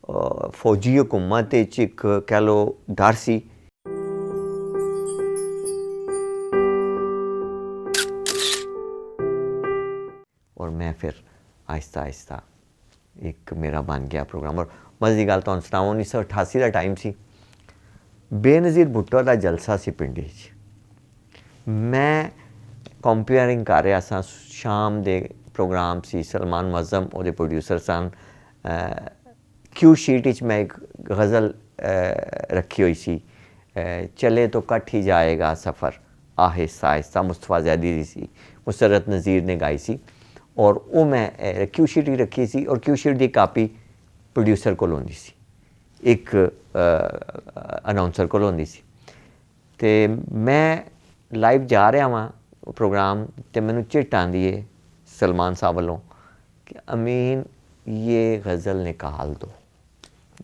फौजी हुकूमत एक कह लो डर सी। और मैं फिर आहिस्ता आहिस्ता एक मेरा बन गया प्रोग्राम। और मजे की गल तुहानूं सुणावां, 1988 का टाइम सी, बेनज़ीर भुट्टो का जलसा सी पिंड विच। मैं कंपेयरिंग कर रहा सा, शाम के प्रोग्राम सी, सलमान मुअज़्ज़म उहदे producer sun. Q sheet which मैं एक गज़ल रखी हुई सी, चले तो कट ही जाएगा सफ़र आहिस्ता आहिस्ता, मुस्तफ़ा ज़ैदी दी सी, मुसर्रत नज़ीर ने गाई सी। और वो मैं क्यू शीट ही रखी सी, और क्यू शीट की कापी प्रोड्यूसर को होंदी सी, एक अनाउंसर को होंदी सी। ते मैं लाइव जा रहा वहाँ प्रोग्राम, तो मैनू चिट आंदी है सलमान साहब वालों कि अमीन ये गज़ल निकाल दो,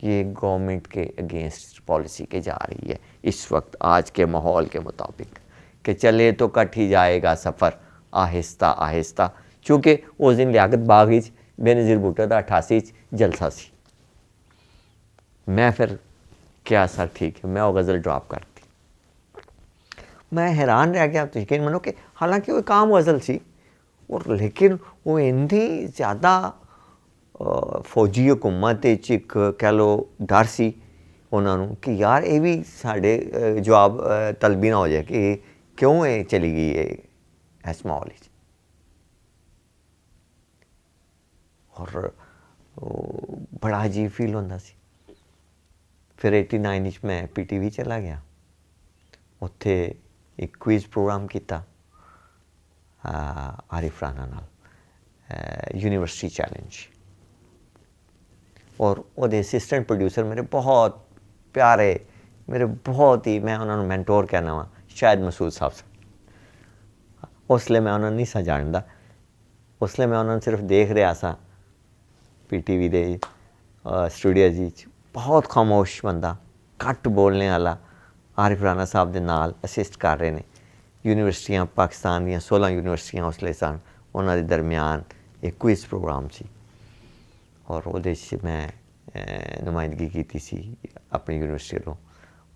ये गवर्नमेंट के अगेंस्ट पॉलिसी के जा रही है इस वक्त आज के माहौल के मुताबिक, कि चले तो कट ही जाएगा सफ़र आहिस्ता आहिस्ता। चूँकि उस दिन लियाकत बाग बेनज़ीर भुट्टो का 88 जलसा सी। मैं फिर क्या सर ठीक है, मैं वो गज़ल ड्रॉप करती। मैं हैरान रह गया, तो यकीन मानो कि हालांकि वो काम गज़ल सी, और लेकिन वो इन्नी ज़्यादा फौजी हुकूमत एक कह लो डर सी उन्होंने कि यार ये भी साढ़े जवाब तलबी ना हो जाए कि क्यों ये चली गई है इस माहौल। और बड़ा अजीब फील होता सी। फिर 89 मैं PTV चला गया, उत्थे एक क्विज़ प्रोग्राम किया आरिफ राणा नाल, यूनिवर्सिटी चैलेंज। और वो असिस्टेंट प्रोड्यूसर मेरे बहुत प्यारे, मेरे बहुत ही, मैं उन्होंने मैंटोर कहना वा, शायद मसूद साहब से। उसले मैं उन्होंने नहीं सा जानता, उसले मैं उन्होंने सिर्फ देख रहा सा PTV दे स्टूडियो जी। बहुत खामोश बंदा, घट बोलने वाला, आरिफ राणा साहब के नाल असिस्ट कर रहे हैं। यूनिवर्सिटियाँ पाकिस्तान दी 16 यूनिवर्सिटियाँ उसले सन, उन्होंने दरमियान एक क्विज़ प्रोग्राम सी, और वो मैं नुमाइंदगी की सी अपनी यूनिवर्सिटी वालों।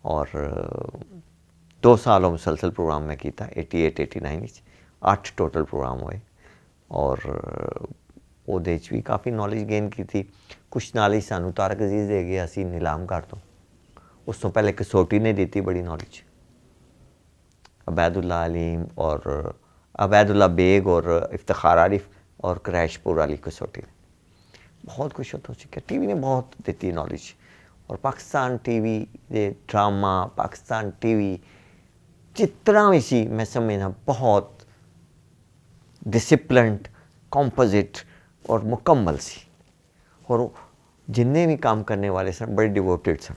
और 2 साल मुसलसल प्रोग्राम मैं किया, 88-89 8 टोटल प्रोग्राम हुए। और वो भी काफ़ी नॉलेज गेन की थी। कुछ नॉलेज सानू तारक अजीज़ दे गया सी नीलाम घर तो, उस तो पहले कसोटी ने दी बड़ी नॉलेज, अबैदुल्ला अलीम और अबैदुल्ला बेग और इफ्तिखार आरिफ और क्रैशपुर अली कसोटी ने बहुत कुछ उतो सीखा। TV ने बहुत दी नॉलेज। और पाकिस्तान TV दे ड्रामा, पाकिस्तान TV जितना भी सी मैं समझना बहुत डिसिप्लिन्ड, कॉम्पोजिट और मुकम्मल सी। और जिन्ने भी काम करने वाले सन बड़े डिवोटेड सन।